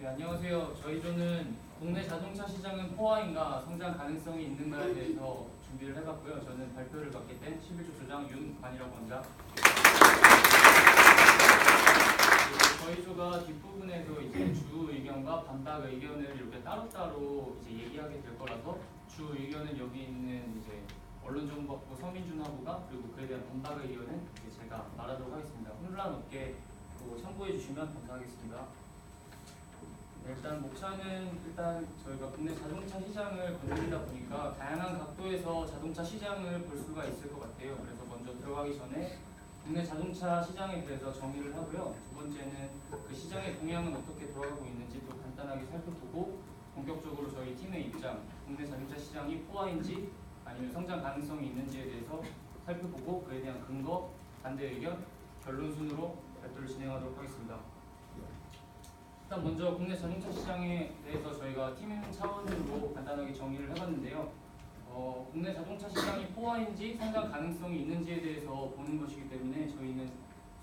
네, 안녕하세요. 저희 조는 국내 자동차 시장은 포화인가 성장 가능성이 있는가에 대해서 준비를 해봤고요. 저는 발표를 맡게 된 11조 조장 윤관이라고 합니다. 저희 조가 뒷부분에서 이제 주 의견과 반박 의견을 이렇게 따로따로 이제 얘기하게 될 거라서 주 의견은 여기 있는 이제 언론정보학부 서민준 하부가, 그리고 그에 대한 반박 의견은 이제 제가 말하도록 하겠습니다. 혼란 없게 참고해 주시면 감사하겠습니다. 네, 일단 목차는 저희가 국내 자동차 시장을 건드리다 보니까 다양한 각도에서 자동차 시장을 볼 수가 있을 것 같아요. 그래서 먼저 들어가기 전에 국내 자동차 시장에 대해서 정의를 하고요. 두 번째는 그 시장의 동향은 어떻게 돌아가고 있는지 또 간단하게 살펴보고, 본격적으로 저희 팀의 입장, 국내 자동차 시장이 포화인지 아니면 성장 가능성이 있는지에 대해서 살펴보고, 그에 대한 근거, 반대 의견, 결론 순으로 발표를 진행하도록 하겠습니다. 일단 먼저 국내 자동차 시장에 대해서 저희가 팀 차원으로 간단하게 정의를 해봤는데요. 국내 자동차 시장이 포화인지 성장 가능성이 있는지에 대해서 보는 것이기 때문에 저희는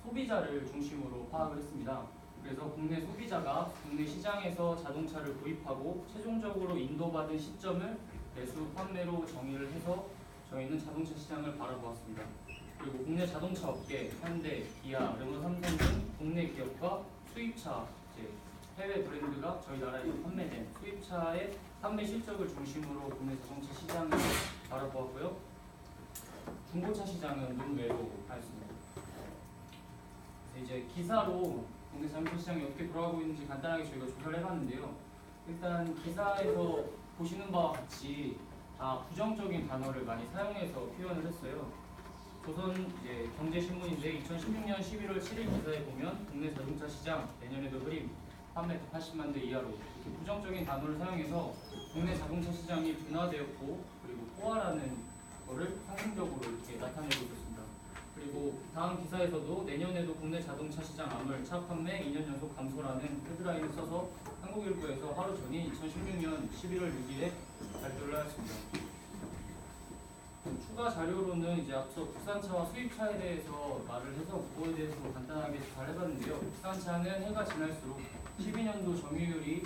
소비자를 중심으로 파악을 했습니다. 그래서 국내 소비자가 국내 시장에서 자동차를 구입하고 최종적으로 인도받은 시점을 매수, 판매로 정의를 해서 저희는 자동차 시장을 바라보았습니다. 그리고 국내 자동차 업계, 현대, 기아, 르노, 삼성 등 국내 기업과 수입차, 해외 브랜드가 저희 나라에서 판매된 수입차의 판매 실적을 중심으로 국내 자동차 시장을 바라보았고요. 중고차 시장은 논외로 하였습니다. 그래서 이제 기사로 국내 자동차 시장이 어떻게 돌아가고 있는지 간단하게 저희가 조사를 해봤는데요. 일단 기사에서 보시는 바와 같이 다 부정적인 단어를 많이 사용해서 표현을 했어요. 조선 경제신문인데 2016년 11월 7일 기사에 보면 국내 자동차 시장 내년에도 흐림, 판매 180만 대 이하로 이렇게 부정적인 단어를 사용해서 국내 자동차 시장이 둔화되었고, 그리고 포화라는 거를 상징적으로 이렇게 나타내고 있습니다. 그리고 다음 기사에서도 내년에도 국내 자동차 시장 암울, 차 판매 2년 연속 감소라는 헤드라인을 써서 한국일보에서 하루 전인 2016년 11월 6일에 발표를 하였습니다. 추가 자료로는 이제 앞서 국산차와 수입차에 대해서 말을 해서 그거에 대해서 간단하게 잘 해봤는데요. 국산차는 해가 지날수록 12년도 점유율이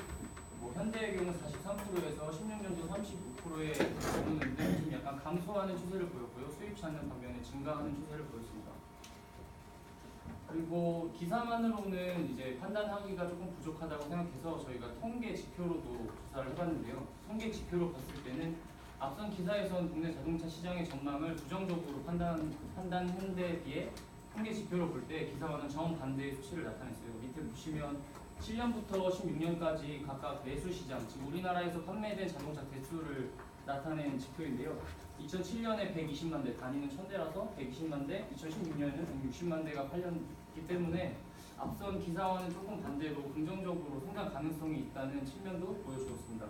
현대의 경우 43%에서 16년도 39%에 오르는데 좀 약간 감소하는 추세를 보였고요. 수입차는 반면에 증가하는 추세를 보였습니다. 그리고 기사만으로는 이제 판단하기가 조금 부족하다고 생각해서 저희가 통계 지표로도 조사를 해봤는데요. 통계 지표로 봤을 때는 앞선 기사에선 국내 자동차 시장의 전망을 부정적으로 판단한 데 비해 통계 지표로 볼 때 기사와는 정반대의 수치를 나타냈어요. 밑에 보시면 7년부터 16년까지 각각 매수 시장, 즉 우리나라에서 판매된 자동차 대수를 나타낸 지표인데요. 2007년에 120만 대, 단위는 1000대라서 120만 대, 2016년에는 160만 대가 팔렸기 때문에 앞선 기사와는 조금 반대로 긍정적으로 성장 가능성이 있다는 측면도 보여주었습니다.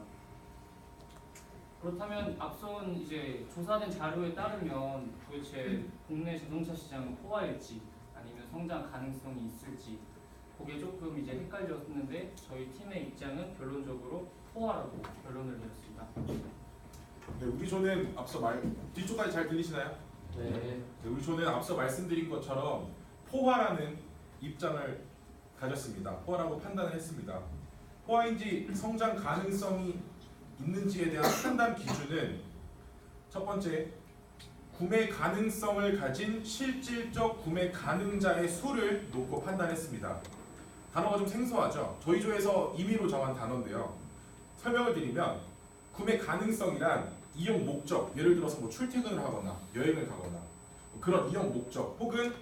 그렇다면 앞선 이제 조사된 자료에 따르면 도대체 국내 자동차 시장은 포화일지 아니면 성장 가능성이 있을지 그게 조금 이제 헷갈렸는데 저희 팀의 입장은 결론적으로 포화라고 결론을 내렸습니다. 네, 우리 조는 뒤쪽까지 잘 들리시나요? 네. 우리 조는 앞서 말씀드린 것처럼 포화라는 입장을 가졌습니다. 포화라고 판단을 했습니다. 포화인지 성장 가능성이 있는지에 대한 판단 기준은 첫 번째, 구매 가능성을 가진 실질적 구매 가능자의 수를 놓고 판단했습니다. 단어가 좀 생소하죠? 저희 조에서 임의로 정한 단어인데요. 설명을 드리면 구매 가능성이란 이용 목적, 예를 들어서 출퇴근을 하거나 여행을 가거나 그런 이용 목적 혹은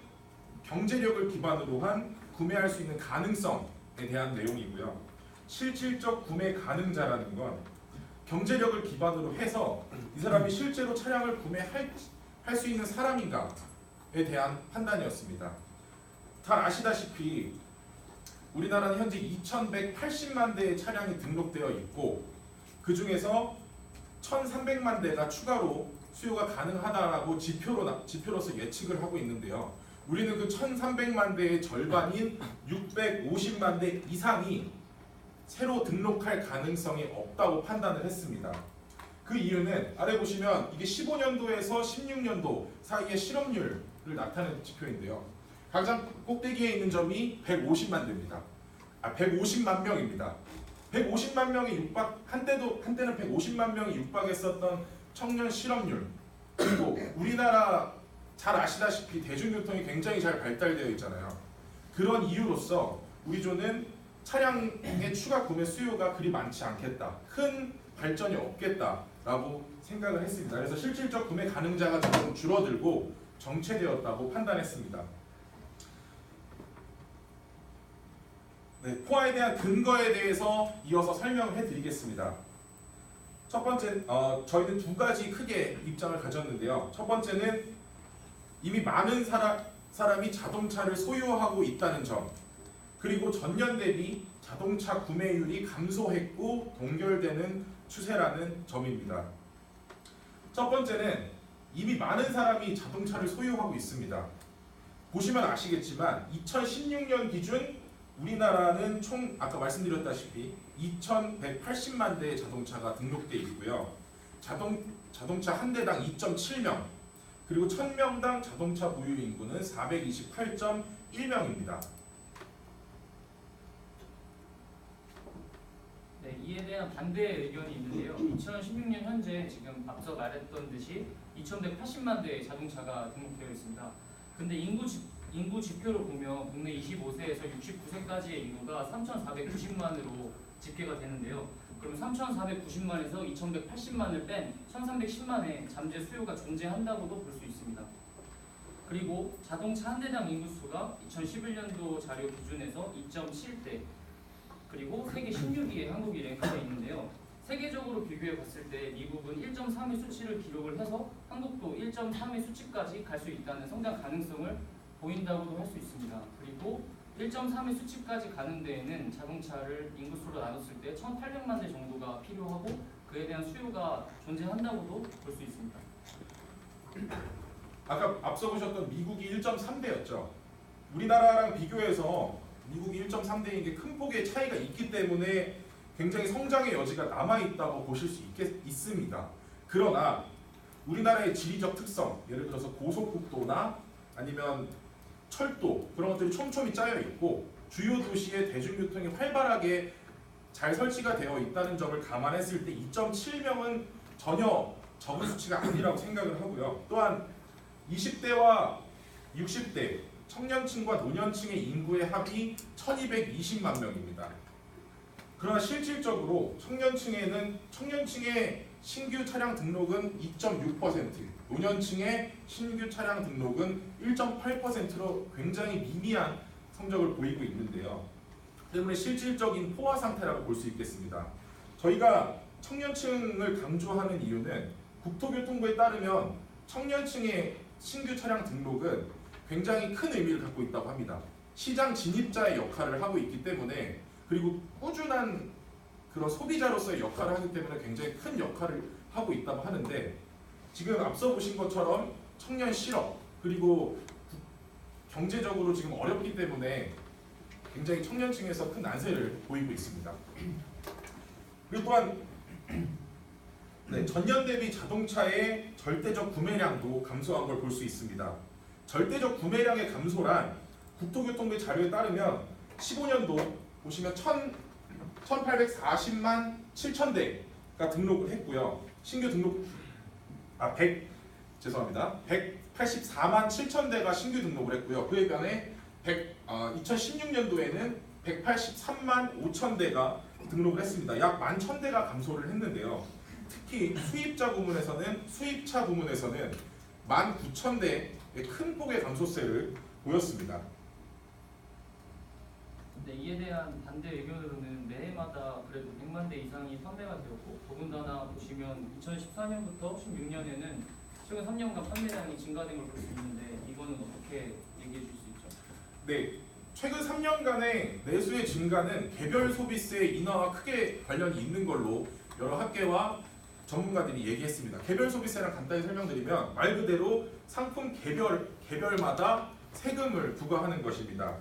경제력을 기반으로 한 구매할 수 있는 가능성에 대한 내용이고요. 실질적 구매 가능자라는 건 경제력을 기반으로 해서 이 사람이 실제로 차량을 구매할 수 있는 사람인가에 대한 판단이었습니다. 잘 아시다시피 우리나라는 현재 2180만 대의 차량이 등록되어 있고 그 중에서 1300만 대가 추가로 수요가 가능하다라고 지표로서 예측을 하고 있는데요. 우리는 그 1300만 대의 절반인 650만 대 이상이 새로 등록할 가능성이 없다고 판단을 했습니다. 그 이유는 아래 보시면 이게 15년도에서 16년도 사이의 실업률을 나타내는 지표인데요. 가장 꼭대기에 있는 점이 150만 대입니다. 150만 명입니다. 150만 명이 육박 한때는 150만 명이 육박했었던 청년 실업률, 그리고 우리나라 잘 아시다시피 대중교통이 굉장히 잘 발달되어 있잖아요. 그런 이유로서 우리 조는 차량의 추가 구매 수요가 그리 많지 않겠다, 큰 발전이 없겠다라고 생각을 했습니다. 그래서 실질적 구매 가능자가 조금 줄어들고 정체되었다고 판단했습니다. 네, 포화에 대한 근거에 대해서 이어서 설명을 해드리겠습니다. 첫 번째, 저희는 두 가지 크게 입장을 가졌는데요. 첫 번째는 이미 많은 사람이 자동차를 소유하고 있다는 점, 그리고 전년 대비 자동차 구매율이 감소했고 동결되는 추세라는 점입니다. 첫 번째는 이미 많은 사람이 자동차를 소유하고 있습니다. 보시면 아시겠지만 2016년 기준 우리나라는 총 아까 말씀드렸다시피 2,180만 대의 자동차가 등록되어 있고요. 자동차 한 대당 2.7명, 그리고 1000명당 자동차 보유 인구는 428.1명입니다. 네, 이에 대한 반대 의견이 있는데요. 2016년 현재 지금 앞서 말했던 듯이 2,180만 대의 자동차가 등록되어 있습니다. 근데 인구 지표로 보면 국내 25세에서 69세까지의 인구가 3,490만으로 집계가 되는데요. 그럼 3,490만에서 2,180만을 뺀 1,310만의 잠재 수요가 존재한다고도 볼 수 있습니다. 그리고 자동차 한 대당 인구수가 2011년도 자료 기준에서 2.7대, 그리고 세계 16위에 한국이 랭크되어 있는데요. 세계적으로 비교해 봤을 때 미국은 1.3의 수치를 기록을 해서 한국도 1.3의 수치까지 갈 수 있다는 성장 가능성을 보인다고도 할 수 있습니다. 그리고 1.3의 수치까지 가는 데에는 자동차를 인구수로 나눴을 때 1,800만 대 정도가 필요하고 그에 대한 수요가 존재한다고도 볼 수 있습니다. 아까 앞서 보셨던 미국이 1.3대였죠. 우리나라랑 비교해서 미국이 1.3대인 게 큰 폭의 차이가 있기 때문에 굉장히 성장의 여지가 남아있다고 보실 수 있습니다. 그러나 우리나라의 지리적 특성, 예를 들어서 고속국도나 아니면 철도, 그런 것들이 촘촘히 짜여 있고 주요 도시의 대중교통이 활발하게 잘 설치가 되어 있다는 점을 감안했을 때 2.7명은 전혀 적은 수치가 아니라고 생각을 하고요. 또한 20대와 60대 청년층과 노년층의 인구의 합이 1220만 명입니다. 그러나 실질적으로 청년층의 신규 차량 등록은 2.6%, 노년층의 신규 차량 등록은 1.8%로 굉장히 미미한 성적을 보이고 있는데요. 때문에 실질적인 포화 상태라고 볼 수 있겠습니다. 저희가 청년층을 강조하는 이유는 국토교통부에 따르면 청년층의 신규 차량 등록은 굉장히 큰 의미를 갖고 있다고 합니다. 시장 진입자의 역할을 하고 있기 때문에, 그리고 꾸준한 그런 소비자로서의 역할을 하기 때문에 굉장히 큰 역할을 하고 있다고 하는데, 지금 앞서 보신 것처럼 청년 실업, 그리고 경제적으로 지금 어렵기 때문에 굉장히 청년층에서 큰 난세를 보이고 있습니다. 그리고 또한 전년 대비 자동차의 절대적 구매량도 감소한 걸 볼 수 있습니다. 절대적 구매량의 감소란 국토교통부의 자료에 따르면 15년도 보시면 1,840만 7천 대가 등록을 했고요. 신규 등록 184만 7천 대가 신규 등록을 했고요. 그에 반해 2016년도에는 183만 5천 대가 등록을 했습니다. 약 11,000대가 감소를 했는데요. 특히 수입차 부문에서는 19,000대의 큰 폭의 감소세를 보였습니다. 네, 이에 대한 반대 의견으로는 매해마다 그래도 100만 대 이상이 판매가 되었고, 더군다나 보시면 2014년부터 16년에는 최근 3년간 판매량이 증가된 걸 볼 수 있는데, 이거는 어떻게 얘기해 줄 수 있죠? 네, 최근 3년간의 내수의 증가는 개별 소비세 인하와 크게 관련이 있는 걸로 여러 학계와 전문가들이 얘기했습니다. 개별 소비세랑 간단히 설명드리면 말 그대로 상품 개별마다 세금을 부과하는 것입니다.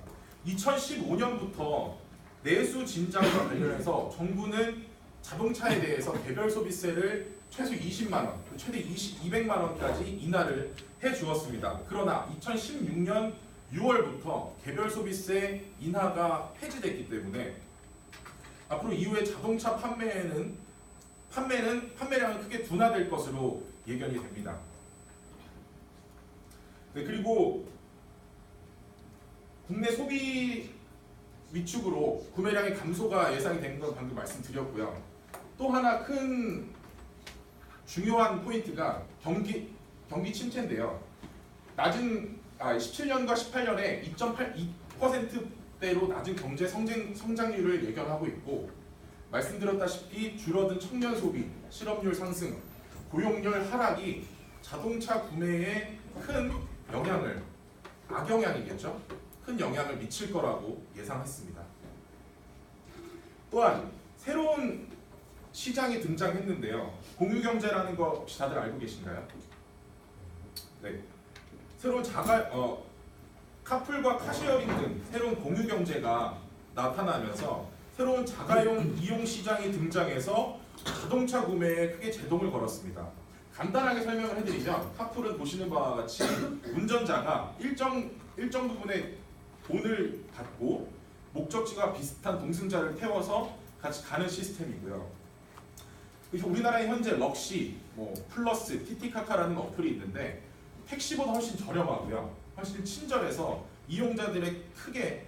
2015년부터 내수 진작과 관련해서 정부는 자동차에 대해서 개별 소비세를 최소 20만 원, 최대 200만 원까지 인하를 해 주었습니다. 그러나 2016년 6월부터 개별 소비세 인하가 폐지됐기 때문에 앞으로 이후에 자동차 판매량은 크게 둔화될 것으로 예견이 됩니다. 네, 그리고 국내 소비 위축으로 구매량의 감소가 예상이 되는 건 방금 말씀드렸고요. 또 하나 큰 중요한 포인트가 경기 침체인데요. 17년과 18년에 2.82%대로 낮은 경제 성장률을 예견하고 있고, 말씀드렸다시피 줄어든 청년 소비, 실업률 상승, 고용률 하락이 자동차 구매에 큰 영향을, 악영향이겠죠? 큰 영향을 미칠 거라고 예상했습니다. 또한 새로운 시장이 등장했는데요. 공유경제라는 거 혹시 다들 알고 계신가요? 네. 새로운 카풀과 카쉐어링 등 새로운 공유경제가 나타나면서 새로운 자가용 이용 시장이 등장해서 자동차 구매에 크게 제동을 걸었습니다. 간단하게 설명을 해드리면, 카풀은 보시는 바와 같이 운전자가 일정 부분의 돈을 받고 목적지와 비슷한 동승자를 태워서 같이 가는 시스템이고요. 우리나라에 현재 럭시, 플러스, 티티카카라는 어플이 있는데 택시보다 훨씬 저렴하고요, 훨씬 친절해서 이용자들의 크게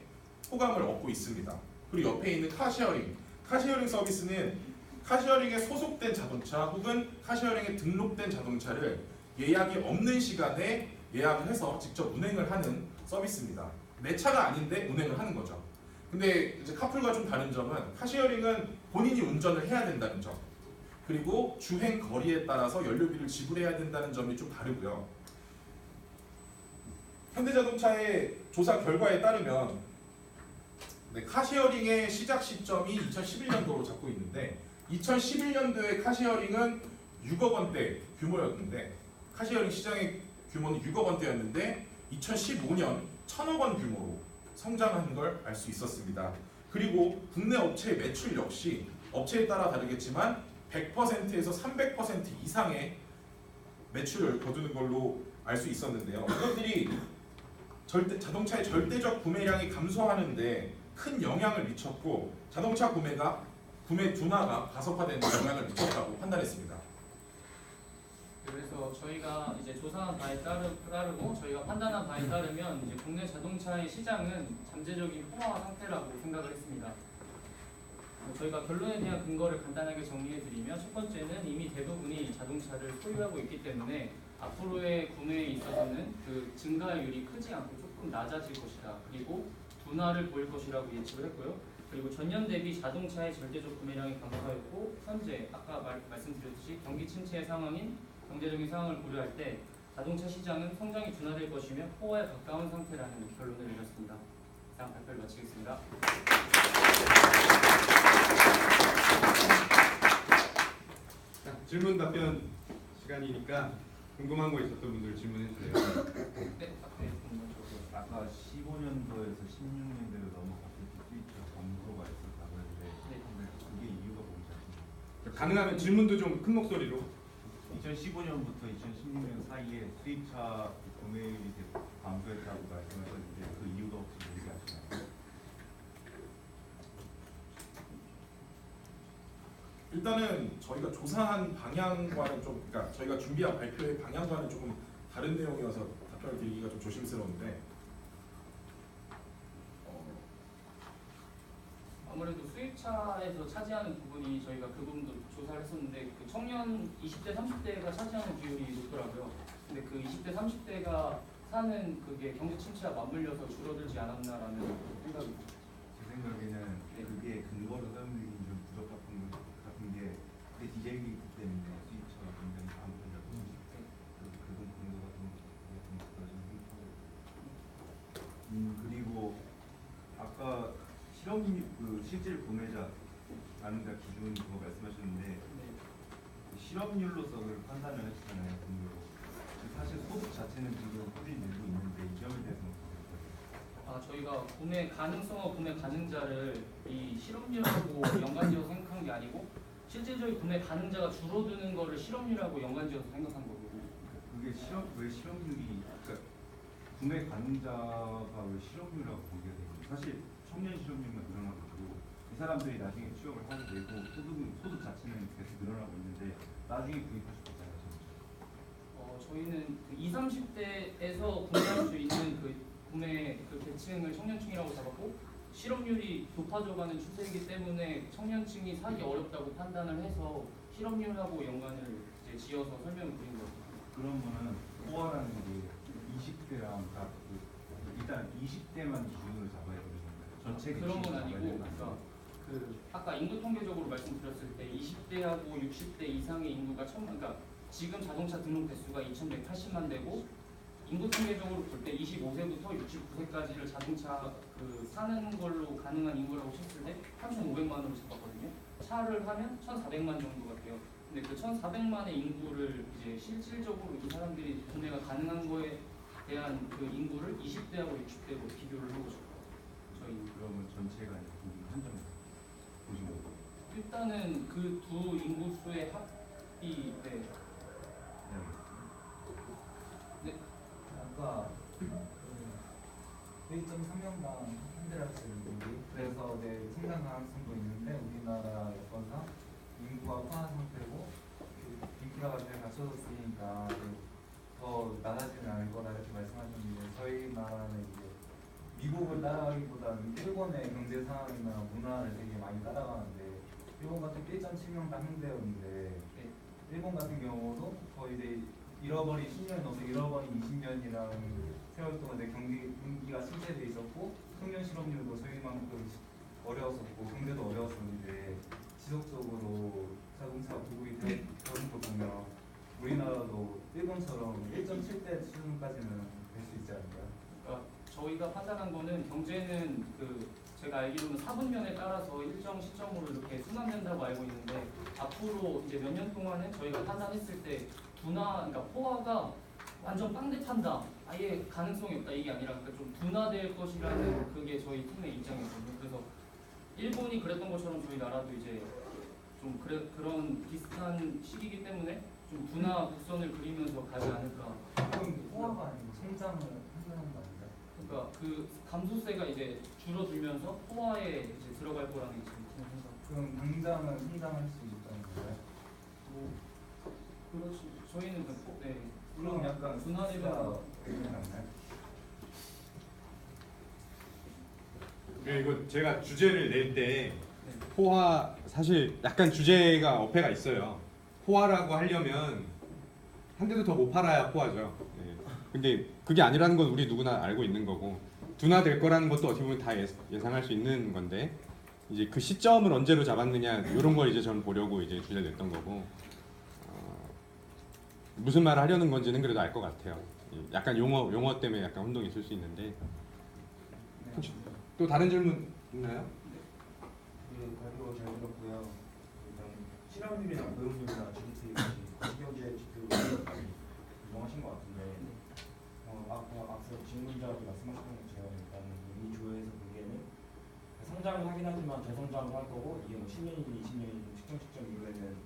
호감을 얻고 있습니다. 그리고 옆에 있는 카쉐어링 서비스는 카쉐어링에 소속된 자동차 혹은 카쉐어링에 등록된 자동차를 예약이 없는 시간에 예약을 해서 직접 운행을 하는 서비스입니다. 내 차가 아닌데 운행을 하는 거죠. 근데 이제 카풀과 좀 다른 점은, 카쉐어링은 본인이 운전을 해야 된다는 점, 그리고 주행 거리에 따라서 연료비를 지불해야 된다는 점이 좀 다르고요. 현대자동차의 조사 결과에 따르면 카쉐어링의 시작 시점이 2011년도로 잡고 있는데, 2011년도에 카쉐어링은 6억 원대 규모였는데, 카쉐어링 시장의 규모는 6억 원대였는데 2015년 1,000억 원 규모로 성장한 걸 알 수 있었습니다. 그리고 국내 업체의 매출 역시 업체에 따라 다르겠지만 100%에서 300% 이상의 매출을 거두는 걸로 알 수 있었는데요. 이것들이 자동차의 절대적 구매량이 감소하는데 큰 영향을 미쳤고, 자동차 구매 둔화가 가속화되는 영향을 미쳤다고 판단했습니다. 그래서 저희가 이제 조사한 바에 따르고 저희가 판단한 바에 따르면 이제 국내 자동차의 시장은 잠재적인 포화 상태라고 생각을 했습니다. 저희가 결론에 대한 근거를 간단하게 정리해드리면, 첫 번째는 이미 대부분이 자동차를 소유하고 있기 때문에 앞으로의 구매에 있어서는 그 증가율이 크지 않고 조금 낮아질 것이다. 그리고 둔화를 보일 것이라고 예측을 했고요. 그리고 전년 대비 자동차의 절대적 구매량이 감소하였고, 현재 아까 말씀드렸듯이 경기 침체의 상황인 경제적인 상황을 고려할 때 자동차 시장은 성장이 둔화될 것이며 포화에 가까운 상태라는 결론을 내렸습니다. 이상 발표를 마치겠습니다. 자, 질문 답변 시간이니까 궁금한 거 있었던 분들 질문해 주세요. 네, 아까 15년도에서 16년도로 넘어갔을 때 수입차 감소가 있었다고 했는데 그게 이유가 뭔지 아십니까? 가능하면 질문도 좀 큰 목소리로. 2015년부터 2016년 사이에 수입차 구매율이 감소했다고 말씀하셨는데 그 이유가 혹시 뭔지 아시나요? 일단은 저희가 조사한 방향과는 좀, 그러니까 저희가 준비한 발표의 방향과는 조금 다른 내용이어서 답변을 드리기가 좀 조심스러운데, 아무래도 수입차에서 차지하는 부분이 저희가 그 부분도 조사를 했었는데, 그 청년 20대, 30대가 차지하는 비율이 높더라고요. 근데 그 20대, 30대가 사는 그게 경제 침체와 맞물려서 줄어들지 않았나라는 생각이 듭니다. 제 생각에는 그게 근거로 사용되기 좀 부적합한 것 같은 게, 그게 디젤이기 때문에 수입차가 굉장히 감소하고 그건 근거가 좀 부족하다고 생각하고, 그리고 아까 실질 구매자 가능자 기준 그거 말씀하셨는데 실업률로서 그걸 판단을 했잖아요. 근거로. 사실 소득 자체는 지금 꾸준히 늘고 있는데 이 점에 대해서는 어떻게 생각하세요? 저희가 구매 가능성과 구매 가능자를 이 실업률하고 연관지어서 생각한 게 아니고, 실질적인 구매 가능자가 줄어드는 거를 실업률하고 연관지어서 생각한 거거든요. 그게 왜 실업률이, 그러니까 구매 가능자가 왜 실업률이라고 보게 되는, 사실 청년 실업률만 늘어나고 있고 사람들이 나중에 취업을 하게 되고 소득 자체는 계속 늘어나고 있는데 나중에 구입할 수 있잖아요. 저희는 그 20, 30대에서 구매할 수 있는 그 구매 그 계층을 청년층이라고 잡았고 실업률이 높아져가는 추세이기 때문에 청년층이 사기 어렵다고 판단을 해서 실업률하고 연관을 이제 지어서 설명을 드린 거죠. 그러면은 포화라는 게 20대랑 일단 20대만 기준으로 잡아야 되는 건가요? 전체 그런 건 기준으로 아니고, 잡아야 되는 그러니까 건가요? 그 아까 인구 통계적으로 말씀드렸을 때 20대하고 60대 이상의 인구가 그러니까 지금 자동차 등록 대수가 2,180만 대고 인구 통계적으로 볼 때 25세부터 69세까지를 자동차 그 사는 걸로 가능한 인구라고 쳤을 때 3,500만으로 잡았거든요. 차를 하면 1,400만 정도가 돼요. 근데 그 1,400만의 인구를 이제 실질적으로 이 사람들이 구매가 가능한 거에 대한 그 인구를 20대하고 60대로 비교를 해보죠. 저희 그러면 전체가 아니고 한정 보신 거고. 일단은 그 두 인구수의 합이 아까 1.3명당 한 대를 할수 있는 그래서 성장 가능성도 있는데 우리나라 여건상 인구가 포화 상태고 인기가 잘 갖춰졌으니까 더 낮아지는 않을 거다 이렇게 말씀하셨는데 저희 나라는 이제 미국을 따라가기보다는 일본의 경제 상황이나 문화를 되게 많이 따라가는데 일본 같은 1.7명당 한 대였는데 일본 같은 경우도 거의 이제 잃어버린 10년이 넘어서 잃어버린 20년이라는 세월 동안 경기가 침체돼 있었고 청년 실업률도 저희만큼 어려웠었고 경제도 어려웠었는데 지속적으로 자동차 보급이 되는 걸 보면 우리나라도 일본처럼 1.7대 수준까지는 될 수 있지 않을까요? 그러니까 저희가 판단한 거는 경제는 그 제가 알기로는 사분면에 따라서 일정 시점으로 이렇게 순환된다고 알고 있는데 앞으로 이제 몇 년 동안은 저희가 판단했을 때 그러니까 포화가 완전 빵듯한다, 아예 가능성이 없다 이게 아니라 그러니까 좀 둔화될 것이라는 그게 저희 팀의 입장이거든요. 그래서 일본이 그랬던 것처럼 저희 나라도 이제 좀 그런 비슷한 시기이기 때문에 좀 둔화 곡선을 그리면서 가지 않을까. 그럼 포화가 아니고 성장을 한다는 거 아닌가요? 그러니까 그 감소세가 이제 줄어들면서 포화에 이제 들어갈 거라는 게 지금 큰 생각. 그럼 당장은 성장할 수 있다는 건가요? 뭐 그렇지. 저희는 그럼 약간 둔화되면 되지 않나요? 이거 제가 주제를 낼 때 네. 포화 사실 약간 주제가 어폐가 있어요. 포화라고 하려면 한 대도 더 못 팔아야 포화죠. 예. 근데 그게 아니라는 건 우리 누구나 알고 있는 거고 둔화될 거라는 것도 어떻게 보면 다 예상할 수 있는 건데 이제 그 시점을 언제로 잡았느냐 이런 걸 이제 저는 보려고 이제 주제를 냈던 거고 무슨 말을 하려는 건지는 그래도 알 것 같아요. 약간 용어 때문에 약간 혼동이 있을 수 있는데 혹시 또 다른 질문 있나요? 발표 잘 들었고요. 일단 실업률이나 고용률이나 GDP 같이 거시경제 지표를 인정하신 것 같은데 앞서 질문자도 말씀하셨던 것처럼 일단 이 조회에서 보기에는 성장을 하긴 하지만 대성장을 할 거고 이게 뭐 10년이든 20년이든 특정 시점 이후에는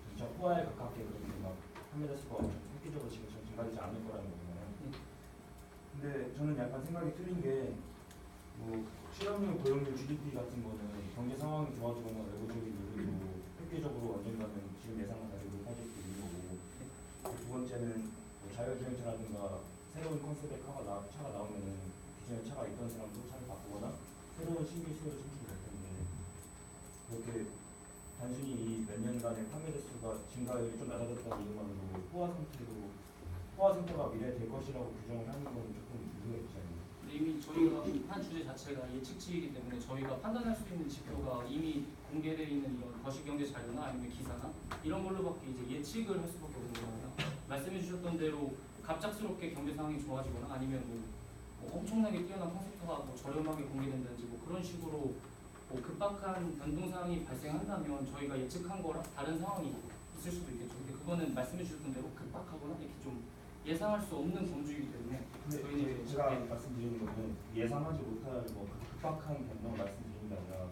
진짜 포화에 가깝게 그렇게 막 판매자 수가 획기적으로 지금 증가되지 않을 거라는 거잖아요. 근데 저는 약간 생각이 틀린 게 뭐 실업률, 고용률, GDP 같은 거는 경제 상황이 좋아지거나 외부적인 요인으로 획기적으로 언젠가는 지금 예상과 다르게 높아질 수 있는 거고 두 번째는 뭐 자율주행차라든가 새로운 컨셉의 차가 나오면은 기존에 차가 있던 사람도 차를 바꾸거나 새로운 신규 수요를 창출될 텐데 그렇게 단순히 이 몇 년간의 판매대 수가 증가율이 좀 낮아졌다는 이유만으로 포화 상태가 미래에 될 것이라고 규정을 하는 건 조금 이유가 있지 않나요? 이미 저희가 한 주제 자체가 예측치이기 때문에 저희가 판단할 수 있는 지표가 이미 공개되어 있는 이런 거시경제 자료나 아니면 기사나 이런 걸로밖에 이제 예측을 할 수밖에 없는 거거든요. 말씀해 주셨던 대로 갑작스럽게 경제 상황이 좋아지거나 아니면 뭐 엄청나게 뛰어난 콘셉트가 뭐 저렴하게 공개된다든지 뭐 그런 식으로 뭐 급박한 변동 사항이 발생한다면 저희가 예측한 거랑 다른 상황이 있을 수도 있겠죠. 근데 그거는 말씀해 주셨던 대로 급박하거나 이렇게 좀 예상할 수 없는 범주이기 때문에 저희는 제가 말씀드리는 거는 예상하지 못할 뭐 급박한 변동을 말씀드리는 게 아니라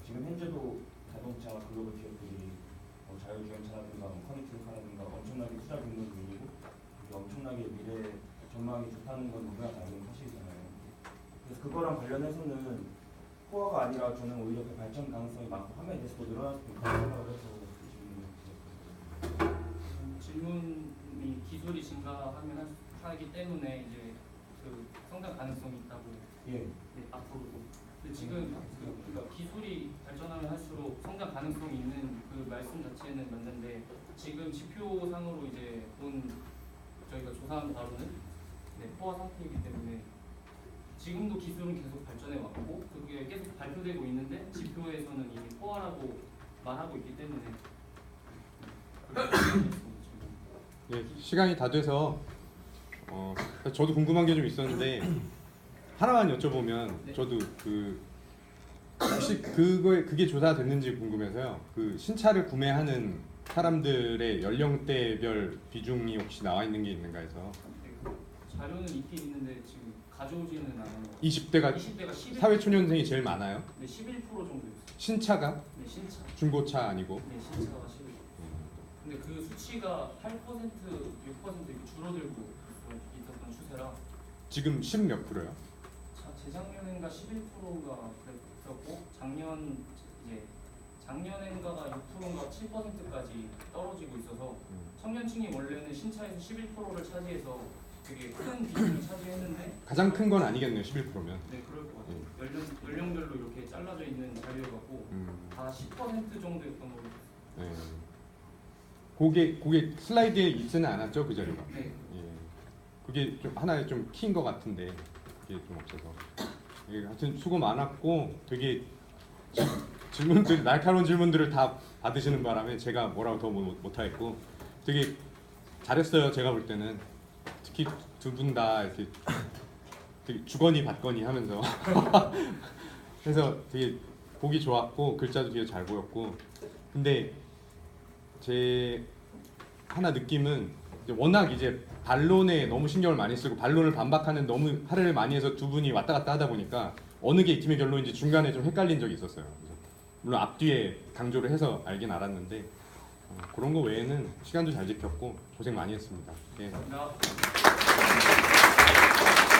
지금 현재도 자동차 글로벌 기업들이 뭐 자율주행차라든가 뭐 커넥티브카라든가 엄청나게 투자 규모 중이고 엄청나게 미래 전망이 좋다는 건 누구나 다 아는 사실이잖아요. 그래서 그거랑 관련해서는 포화가 아니라 저는 오히려 그 발전 가능성이 많고 화면에 대해서 더 늘어날 수도 있다고 생각을 해서 질문이 기술이 증가하면 하기 때문에 이제 그 성장 가능성이 있다고 예. 네, 앞으로도. 근데 지금 그러니까 기술이 발전하면 할수록 성장 가능성이 있는 그 말씀 자체는 맞는데 지금 지표상으로 이제 본 저희가 조사한 바로는 네, 포화 상태이기 때문에 지금도 기술은 계속 발전해 왔고 그게 계속 발표되고 있는데 지표에서는 이미 포화라고 말하고 있기 때문에 그렇게 말씀드리겠습니다, 지금. 예, 시간이 다 돼서 저도 궁금한 게 좀 있었는데 하나만 여쭤보면 네. 저도 그 혹시 그게 조사됐는지 궁금해서요. 그 신차를 구매하는 사람들의 연령대별 비중이 혹시 나와 있는 게 있는가 해서 네, 그 자료는 있긴 있는데 지금 가져오지는 않은 것 같아요. 20대가 20대가 11%, 사회초년생이 제일 많아요. 네, 11% 정도 있어요. 신차가 네, 신차. 중고차 아니고. 네, 신차가 11%. 근데 그 수치가 8%, 6% 이렇게 줄어들고 있었던 추세라 지금 10 몇 프로요? 재작년인가 11%가 그랬었고 작년인가가 6%인가 7%까지 떨어지고 있어서 청년층이 원래는 신차에서 11%를 차지해서 되게 큰 비중을 차지했는데 가장 큰 건 아니겠네요. 11%면. 네 그럴 것 같아요. 연령별로 이렇게 잘라져 있는 자료여갖고 다 10% 정도였던 걸로. 네. 그게 슬라이드에 있지는 않았죠, 그 자료가. 네. 예. 그게 좀 하나의 좀 키인 것 같은데 그게 좀 없어서. 예, 하여튼 수고 많았고 되게 질문들 날카로운 질문들을 다 받으시는 바람에 제가 뭐라고 더 못하겠고 되게 잘했어요. 제가 볼 때는 특히 두 분 다 이렇게 되게 주거니 받거니 하면서 그래서 되게 보기 좋았고 글자도 되게 잘 보였고 근데 제 하나 느낌은 이제 워낙 이제 반론에 너무 신경을 많이 쓰고 반론을 반박하는 너무 할애를 많이 해서 두 분이 왔다 갔다 하다 보니까 어느 게 이 팀의 결론인지 중간에 좀 헷갈린 적이 있었어요. 그래서 물론 앞뒤에 강조를 해서 알긴 알았는데 그런 거 외에는 시간도 잘 지켰고 고생 많이 했습니다. 예. 감사합니다.